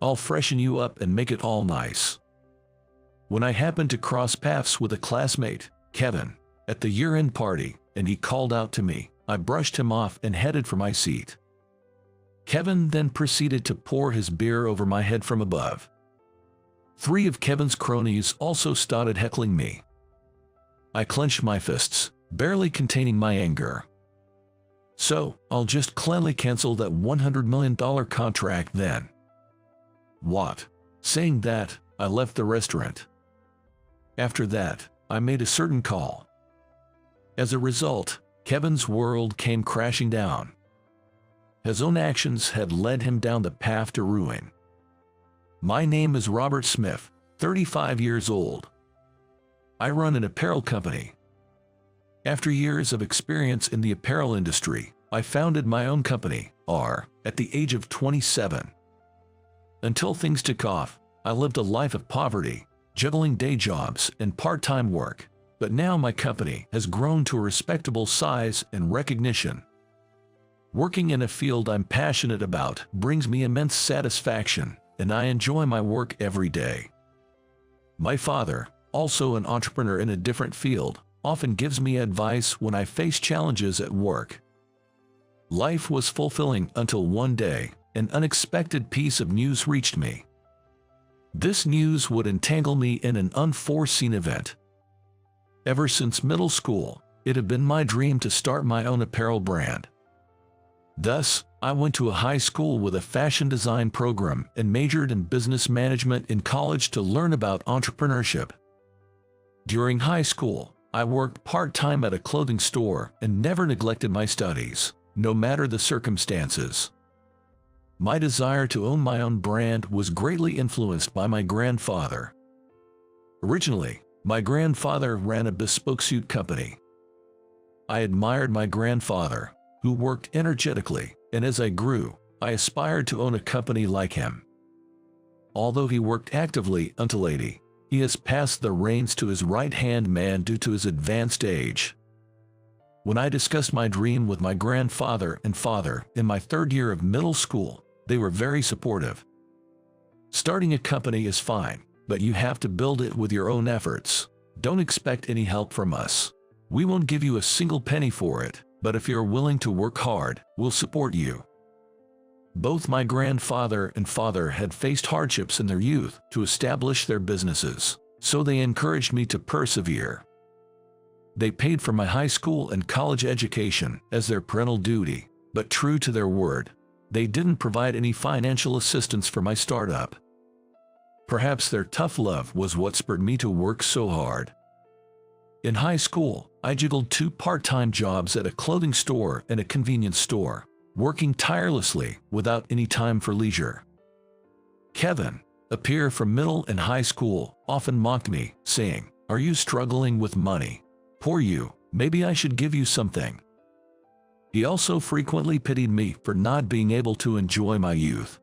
I'll freshen you up and make it all nice." When I happened to cross paths with a classmate, Kevin, at the year-end party, and he called out to me, I brushed him off and headed for my seat. Kevin then proceeded to pour his beer over my head from above. 3 of Kevin's cronies also started heckling me. I clenched my fists, barely containing my anger. "So, I'll just cleanly cancel that $100 million contract then." What? Saying that, I left the restaurant. After that, I made a certain call. As a result, Kevin's world came crashing down. His own actions had led him down the path to ruin. My name is Robert Smith, 35 years old. I run an apparel company. After years of experience in the apparel industry, I founded my own company, at the age of 27. Until things took off, I lived a life of poverty, juggling day jobs and part-time work, but now my company has grown to a respectable size and recognition. Working in a field I'm passionate about brings me immense satisfaction, and I enjoy my work every day. My father, also an entrepreneur in a different field, often gives me advice when I face challenges at work. Life was fulfilling until one day, an unexpected piece of news reached me. This news would entangle me in an unforeseen event. Ever since middle school, it had been my dream to start my own apparel brand. Thus, I went to a high school with a fashion design program and majored in business management in college to learn about entrepreneurship. During high school, I worked part-time at a clothing store and never neglected my studies, no matter the circumstances. My desire to own my own brand was greatly influenced by my grandfather. Originally, my grandfather ran a bespoke suit company. I admired my grandfather, who worked energetically, and as I grew, I aspired to own a company like him. Although he worked actively until 80, he has passed the reins to his right-hand man due to his advanced age. When I discussed my dream with my grandfather and father in my 3rd year of middle school, they were very supportive. Starting a company is fine, but you have to build it with your own efforts. Don't expect any help from us. We won't give you a single penny for it, but if you're willing to work hard, we'll support you. Both my grandfather and father had faced hardships in their youth to establish their businesses, so they encouraged me to persevere. They paid for my high school and college education as their parental duty, but true to their word, they didn't provide any financial assistance for my startup. Perhaps their tough love was what spurred me to work so hard. In high school, I juggled 2 part-time jobs at a clothing store and a convenience store, working tirelessly without any time for leisure. Kevin, a peer from middle and high school, often mocked me, saying, "Are you struggling with money? Poor you, maybe I should give you something." He also frequently pitied me for not being able to enjoy my youth.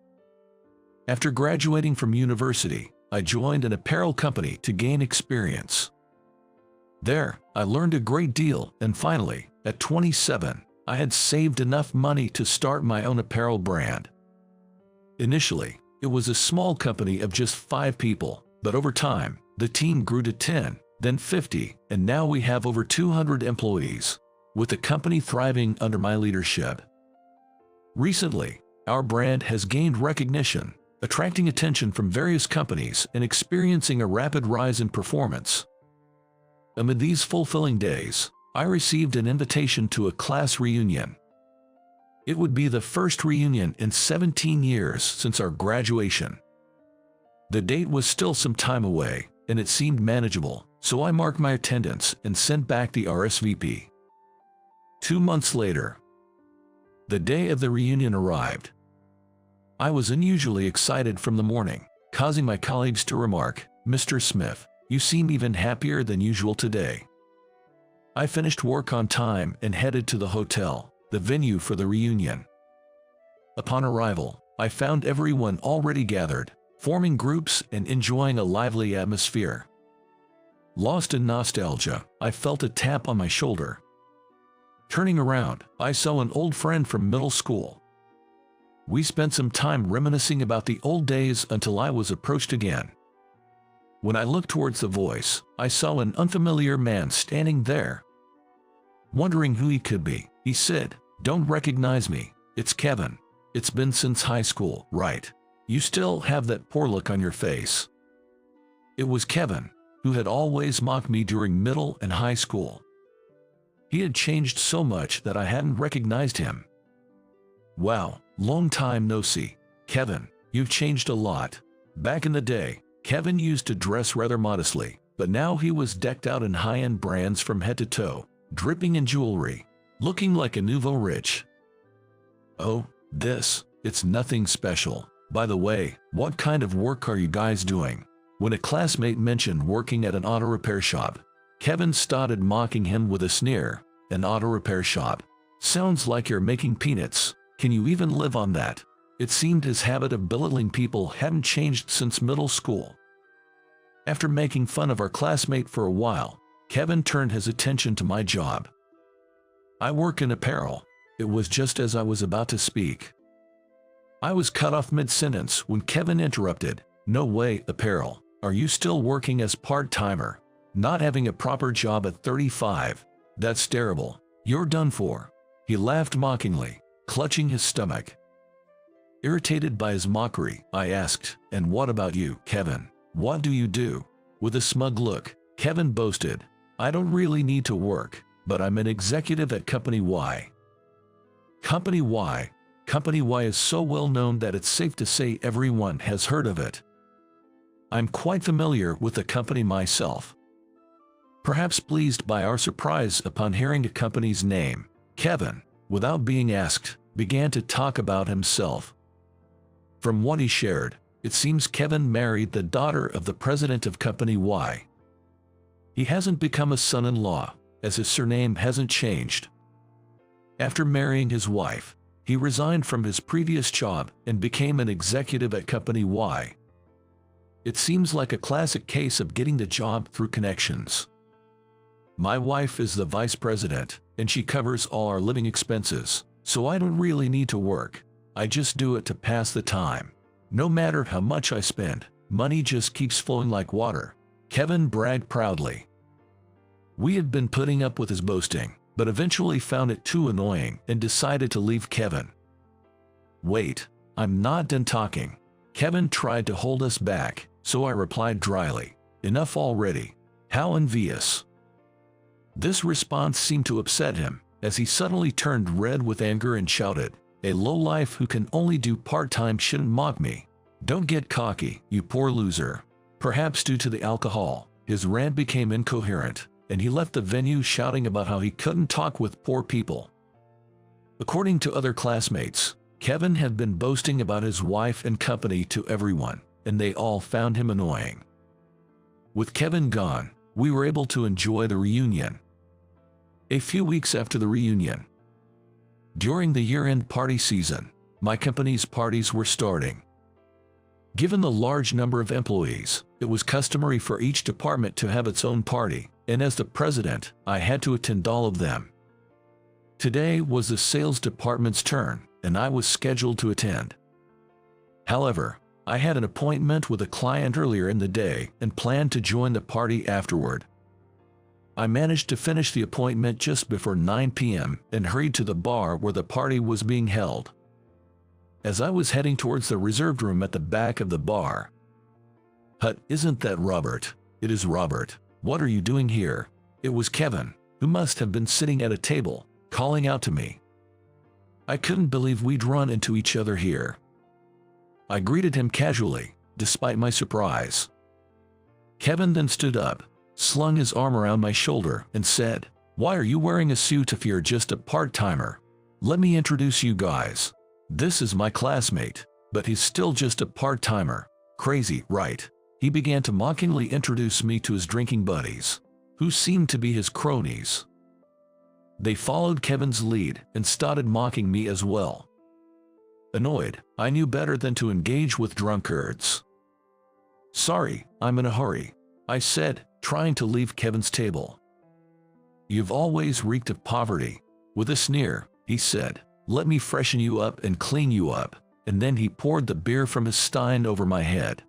After graduating from university, I joined an apparel company to gain experience. There, I learned a great deal, and finally, at 27, I had saved enough money to start my own apparel brand. Initially, it was a small company of just 5 people, but over time, the team grew to 10, then 50, and now we have over 200 employees, with the company thriving under my leadership. Recently, our brand has gained recognition, attracting attention from various companies and experiencing a rapid rise in performance. Amid these fulfilling days, I received an invitation to a class reunion. It would be the first reunion in 17 years since our graduation. The date was still some time away, and it seemed manageable, so I marked my attendance and sent back the RSVP. 2 months later, the day of the reunion arrived. I was unusually excited from the morning, causing my colleagues to remark, "Mr. Smith, you seem even happier than usual today." I finished work on time and headed to the hotel, the venue for the reunion. Upon arrival, I found everyone already gathered, forming groups and enjoying a lively atmosphere. Lost in nostalgia, I felt a tap on my shoulder. Turning around, I saw an old friend from middle school. We spent some time reminiscing about the old days until I was approached again. When I looked towards the voice, I saw an unfamiliar man standing there. Wondering who he could be, he said, "Don't recognize me, it's Kevin. It's been since high school, right? You still have that poor look on your face." It was Kevin, who had always mocked me during middle and high school. He had changed so much that I hadn't recognized him. "Wow, long time no see. Kevin, you've changed a lot. Back in the day, Kevin used to dress rather modestly, but now he was decked out in high-end brands from head to toe, dripping in jewelry, looking like a nouveau rich." "Oh, it's nothing special. By the way, what kind of work are you guys doing?" When a classmate mentioned working at an auto repair shop, Kevin started mocking him with a sneer. "An auto repair shop? Sounds like you're making peanuts. Can you even live on that?" It seemed his habit of belittling people hadn't changed since middle school. After making fun of our classmate for a while, Kevin turned his attention to my job. "I work in apparel." It was just as I was about to speak. I was cut off mid-sentence when Kevin interrupted. "No way, apparel. Are you still working as part-timer? Not having a proper job at 35? That's terrible. You're done for." He laughed mockingly, clutching his stomach. Irritated by his mockery, I asked, "And what about you, Kevin? What do you do?" With a smug look, Kevin boasted, "I don't really need to work, but I'm an executive at Company Y." Company Y? Company Y is so well known that it's safe to say everyone has heard of it. I'm quite familiar with the company myself. Perhaps pleased by our surprise upon hearing the company's name, Kevin, without being asked, began to talk about himself. From what he shared, it seems Kevin married the daughter of the president of Company Y. He hasn't become a son-in-law, as his surname hasn't changed. After marrying his wife, he resigned from his previous job and became an executive at Company Y. It seems like a classic case of getting the job through connections. My wife is the vice president, and she covers all our living expenses, so I don't really need to work. I just do it to pass the time. No matter how much I spend, money just keeps flowing like water," Kevin bragged proudly. We had been putting up with his boasting, but eventually found it too annoying and decided to leave Kevin. "Wait, I'm not done talking." Kevin tried to hold us back, so I replied dryly, "Enough already. How envious." This response seemed to upset him, as he suddenly turned red with anger and shouted, "A lowlife who can only do part-time shouldn't mock me. Don't get cocky, you poor loser." Perhaps due to the alcohol, his rant became incoherent, and he left the venue shouting about how he couldn't talk with poor people. According to other classmates, Kevin had been boasting about his wife and company to everyone, and they all found him annoying. With Kevin gone, we were able to enjoy the reunion. A few weeks after the reunion, during the year-end party season, my company's parties were starting. Given the large number of employees, it was customary for each department to have its own party, and as the president, I had to attend all of them. Today was the sales department's turn, and I was scheduled to attend. However, I had an appointment with a client earlier in the day and planned to join the party afterward. I managed to finish the appointment just before 9 p.m. and hurried to the bar where the party was being held. As I was heading towards the reserved room at the back of the bar, "Hut, isn't that Robert?" "It is Robert. What are you doing here?" It was Kevin, who must have been sitting at a table, calling out to me. I couldn't believe we'd run into each other here. I greeted him casually, despite my surprise. Kevin then stood up, slung his arm around my shoulder, and said, "Why are you wearing a suit if you're just a part-timer? Let me introduce you guys. This is my classmate, but he's still just a part-timer. Crazy, right?" He began to mockingly introduce me to his drinking buddies, who seemed to be his cronies. They followed Kevin's lead and started mocking me as well. Annoyed, I knew better than to engage with drunkards. "Sorry, I'm in a hurry," I said, trying to leave Kevin's table. "You've always reeked of poverty." With a sneer, he said, "Let me freshen you up and clean you up." and then he poured the beer from his stein over my head.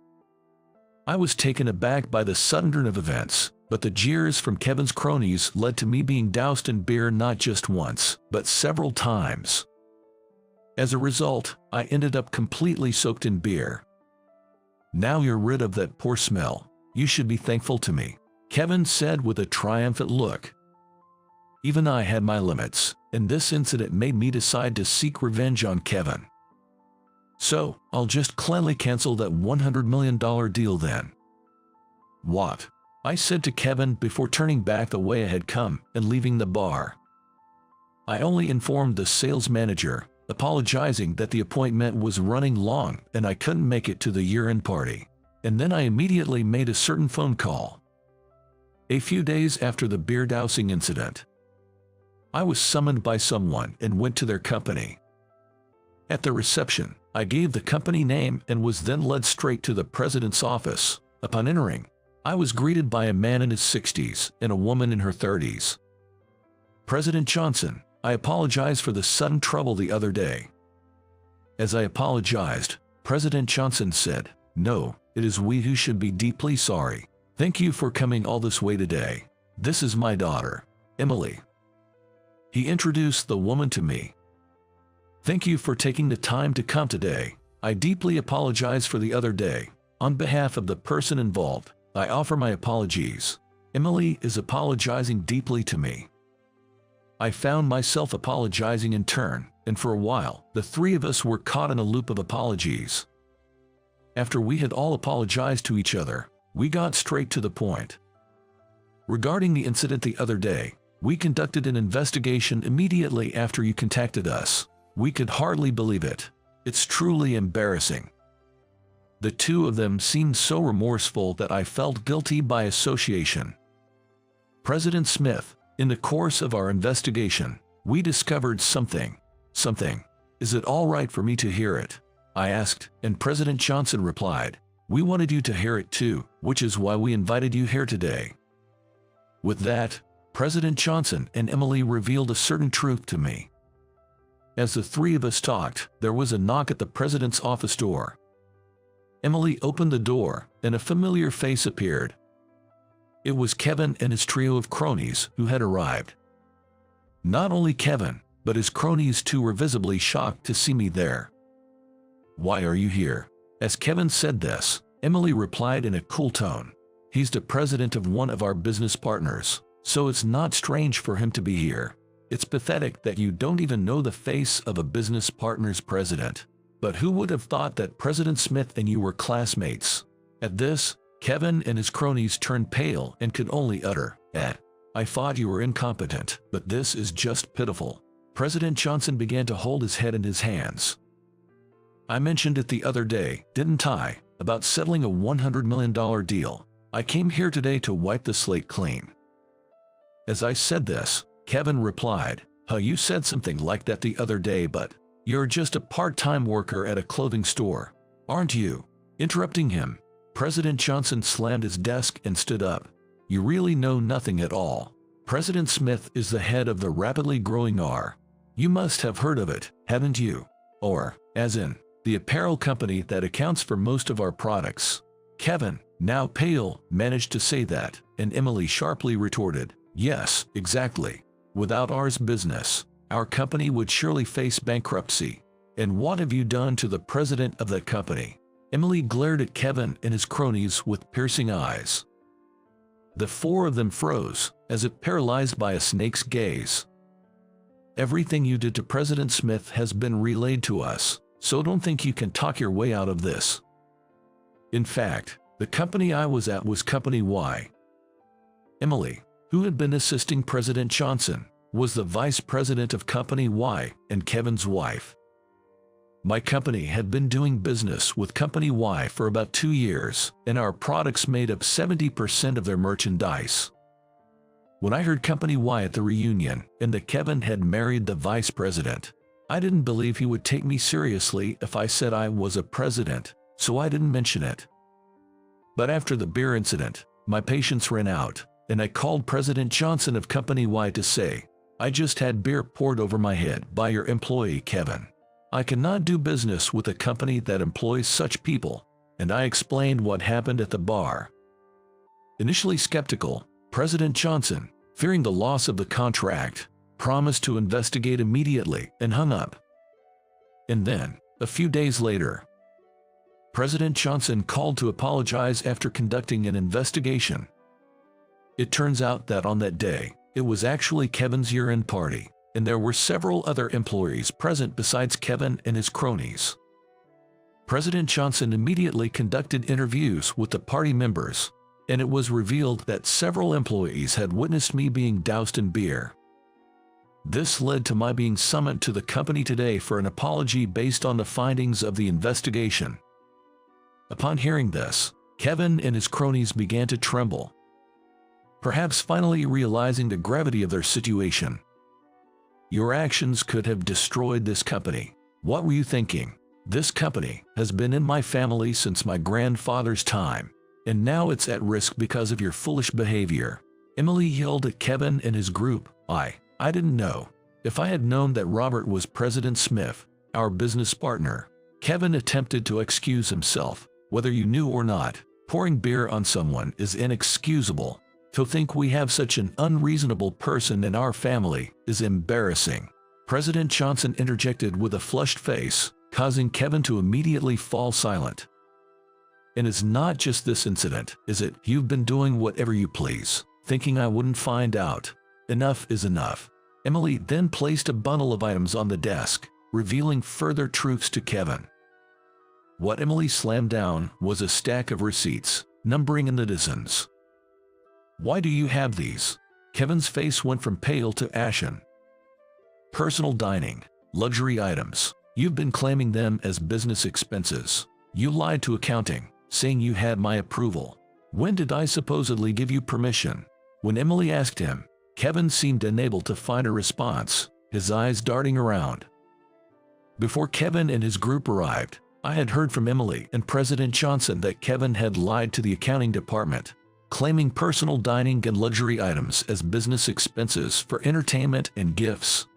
I was taken aback by the sudden turn of events, but the jeers from Kevin's cronies led to me being doused in beer not just once, but several times. As a result, I ended up completely soaked in beer. "Now you're rid of that poor smell. You should be thankful to me," Kevin said with a triumphant look. Even I had my limits, and this incident made me decide to seek revenge on Kevin. "So, I'll just cleanly cancel that $100 million deal then." "What?" I said to Kevin before turning back the way I had come and leaving the bar. I only informed the sales manager, apologizing that the appointment was running long and I couldn't make it to the year-end party, and then I immediately made a certain phone call. A few days after the beer dousing incident, I was summoned by someone and went to their company. At the reception, I gave the company name and was then led straight to the president's office. Upon entering, I was greeted by a man in his 60s and a woman in her 30s. "President Johnson, I apologize for the sudden trouble the other day." As I apologized, President Johnson said, "No, it is we who should be deeply sorry. Thank you for coming all this way today. This is my daughter, Emily." He introduced the woman to me. "Thank you for taking the time to come today. I deeply apologize for the other day. On behalf of the person involved, I offer my apologies. Emily is apologizing deeply to me." I found myself apologizing in turn, and for a while, the three of us were caught in a loop of apologies. After we had all apologized to each other, we got straight to the point. "Regarding the incident the other day, we conducted an investigation immediately after you contacted us. We could hardly believe it. It's truly embarrassing." The two of them seemed so remorseful that I felt guilty by association. "President Smith, in the course of our investigation, we discovered something. Is it all right for me to hear it?" I asked, and President Johnson replied, "We wanted you to hear it too, which is why we invited you here today." With that, President Johnson and Emily revealed a certain truth to me. As the three of us talked, there was a knock at the president's office door. Emily opened the door, and a familiar face appeared. It was Kevin and his trio of cronies who had arrived. Not only Kevin, but his cronies too were visibly shocked to see me there. "Why are you here?" As Kevin said this, Emily replied in a cool tone, "He's the president of one of our business partners, so it's not strange for him to be here. It's pathetic that you don't even know the face of a business partner's president. But who would have thought that President Smith and you were classmates?" At this, Kevin and his cronies turned pale and could only utter, "I thought you were incompetent, but this is just pitiful." President Johnson began to hold his head in his hands. "I mentioned it the other day, didn't I, about settling a $100 million deal. I came here today to wipe the slate clean." As I said this, Kevin replied, "You said something like that the other day, but you're just a part-time worker at a clothing store, aren't you?" Interrupting him, President Johnson slammed his desk and stood up. "You really know nothing at all. President Smith is the head of the rapidly growing oury. You must have heard of it, haven't you? Or, as in, the apparel company that accounts for most of our products." Kevin, now pale, managed to say that, and Emily sharply retorted, "Yes, exactly. Without ours business, our company would surely face bankruptcy. And what have you done to the president of that company?" Emily glared at Kevin and his cronies with piercing eyes. The four of them froze, as if paralyzed by a snake's gaze. "Everything you did to President Smith has been relayed to us, so don't think you can talk your way out of this. In fact, the company I was at was Company Y." Emily, who had been assisting President Johnson, was the vice president of Company Y and Kevin's wife. My company had been doing business with Company Y for about 2 years, and our products made up 70% of their merchandise. When I heard Company Y at the reunion and that Kevin had married the vice president, I didn't believe he would take me seriously if I said I was a president, so I didn't mention it. But after the beer incident, my patience ran out, and I called President Johnson of Company Y to say, "I just had beer poured over my head by your employee Kevin. I cannot do business with a company that employs such people, and I explained what happened at the bar. Initially skeptical, President Johnson, fearing the loss of the contract, promised to investigate immediately and hung up. And then, a few days later, President Johnson called to apologize after conducting an investigation. It turns out that on that day, it was actually Kevin's year-end party, and there were several other employees present besides Kevin and his cronies. President Johnson immediately conducted interviews with the party members, and it was revealed that several employees had witnessed me being doused in beer. This led to my being summoned to the company today for an apology based on the findings of the investigation. Upon hearing this, Kevin and his cronies began to tremble, perhaps finally realizing the gravity of their situation. Your actions could have destroyed this company. What were you thinking? This company has been in my family since my grandfather's time, and now it's at risk because of your foolish behavior. Emily yelled at Kevin and his group. I didn't know. If I had known that Robert was President Smith, our business partner. Kevin attempted to excuse himself. Whether you knew or not, pouring beer on someone is inexcusable. To think we have such an unreasonable person in our family is embarrassing. President Johnson interjected with a flushed face, causing Kevin to immediately fall silent. And it's not just this incident, is it? You've been doing whatever you please, thinking I wouldn't find out. Enough is enough. Emily then placed a bundle of items on the desk, revealing further truths to Kevin. What Emily slammed down was a stack of receipts, numbering in the dozens. Why do you have these? Kevin's face went from pale to ashen. Personal dining, luxury items. You've been claiming them as business expenses. You lied to accounting, saying you had my approval. When did I supposedly give you permission? When Emily asked him, Kevin seemed unable to find a response, his eyes darting around. Before Kevin and his group arrived, I had heard from Emily and President Johnson that Kevin had lied to the accounting department, claiming personal dining and luxury items as business expenses for entertainment and gifts.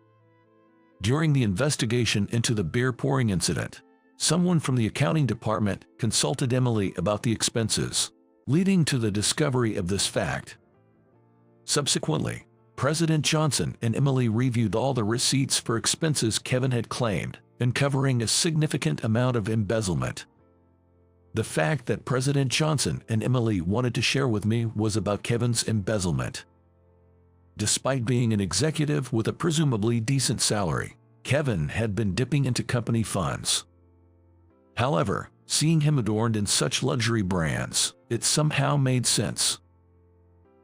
During the investigation into the beer pouring incident, someone from the accounting department consulted Emily about the expenses, leading to the discovery of this fact. Subsequently, President Johnson and Emily reviewed all the receipts for expenses Kevin had claimed, uncovering a significant amount of embezzlement. The fact that President Johnson and Emily wanted to share with me was about Kevin's embezzlement. Despite being an executive with a presumably decent salary, Kevin had been dipping into company funds. However, seeing him adorned in such luxury brands, it somehow made sense.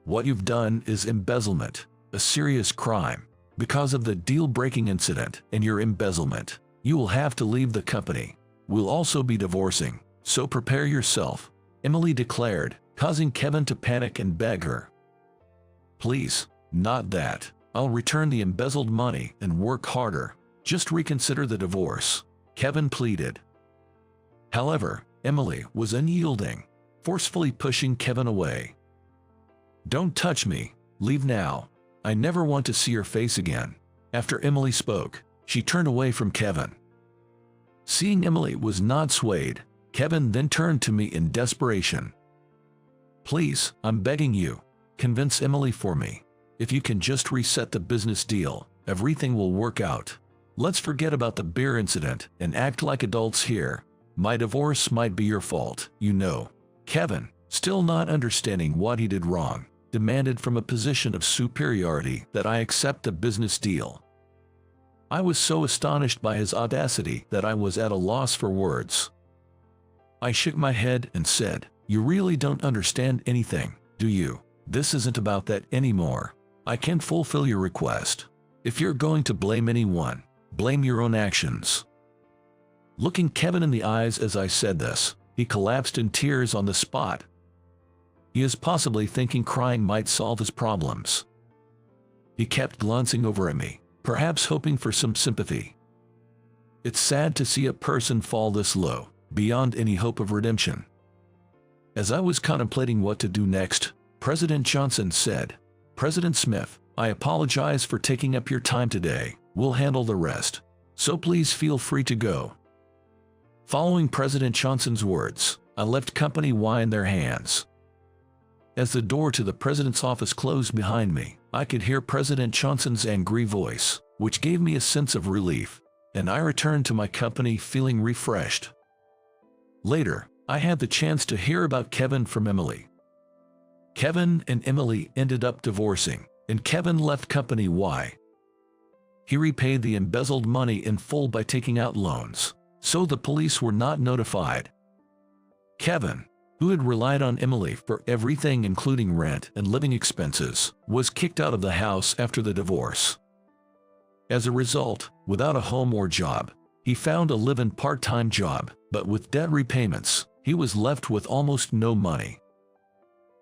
What you've done is embezzlement, a serious crime. Because of the deal-breaking incident and your embezzlement, you will have to leave the company. We'll also be divorcing, so prepare yourself, Emily declared, causing Kevin to panic and beg her. Please, not that. I'll return the embezzled money and work harder. Just reconsider the divorce, Kevin pleaded. However, Emily was unyielding, forcefully pushing Kevin away. Don't touch me. Leave now. I never want to see your face again. After Emily spoke, she turned away from Kevin. Seeing Emily was not swayed, Kevin then turned to me in desperation. Please, I'm begging you, convince Emily for me. If you can just reset the business deal, everything will work out. Let's forget about the beer incident and act like adults here. My divorce might be your fault, you know. Kevin, still not understanding what he did wrong, demanded from a position of superiority that I accept a business deal. I was so astonished by his audacity that I was at a loss for words. I shook my head and said, You really don't understand anything, do you? This isn't about that anymore. I can fulfill your request. If you're going to blame anyone, blame your own actions. Looking Kevin in the eyes as I said this, he collapsed in tears on the spot. He is possibly thinking crying might solve his problems. He kept glancing over at me, perhaps hoping for some sympathy. It's sad to see a person fall this low, beyond any hope of redemption. As I was contemplating what to do next, President Johnson said, President Smith, I apologize for taking up your time today. We'll handle the rest. so please feel free to go." Following President Johnson's words, I left Company Y in their hands. As the door to the president's office closed behind me, I could hear President Johnson's angry voice, which gave me a sense of relief, and I returned to my company feeling refreshed. Later, I had the chance to hear about Kevin from Emily. Kevin and Emily ended up divorcing, and Kevin left Company Y. He repaid the embezzled money in full by taking out loans, so the police were not notified. Kevin, who had relied on Emily for everything including rent and living expenses, was kicked out of the house after the divorce. As a result, without a home or job, he found a live-in part-time job, but with debt repayments, he was left with almost no money.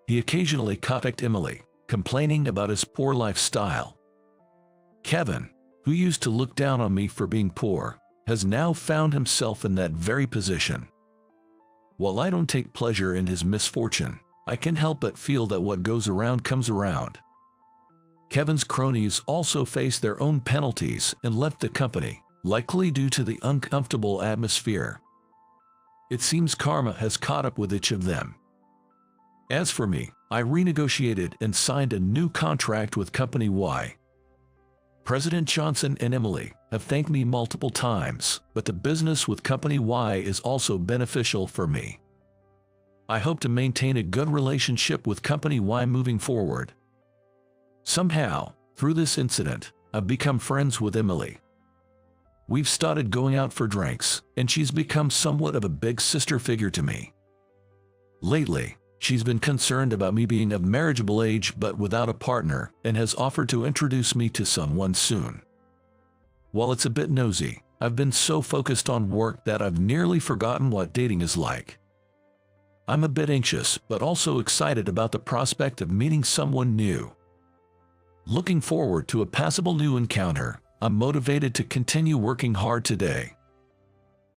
He occasionally contacted Emily, complaining about his poor lifestyle. Kevin, who used to look down on me for being poor, has now found himself in that very position. While I don't take pleasure in his misfortune, I can't help but feel that what goes around comes around. Kevin's cronies also faced their own penalties and left the company, likely due to the uncomfortable atmosphere. It seems karma has caught up with each of them. As for me, I renegotiated and signed a new contract with Company Y. President Johnson and Emily have thanked me multiple times, but the business with Company Y is also beneficial for me. I hope to maintain a good relationship with Company Y moving forward. Somehow, through this incident, I've become friends with Emily. We've started going out for drinks, and she's become somewhat of a big sister figure to me. Lately, she's been concerned about me being of marriageable age but without a partner, and has offered to introduce me to someone soon. While it's a bit nosy, I've been so focused on work that I've nearly forgotten what dating is like. I'm a bit anxious but also excited about the prospect of meeting someone new. Looking forward to a passable new encounter, I'm motivated to continue working hard today.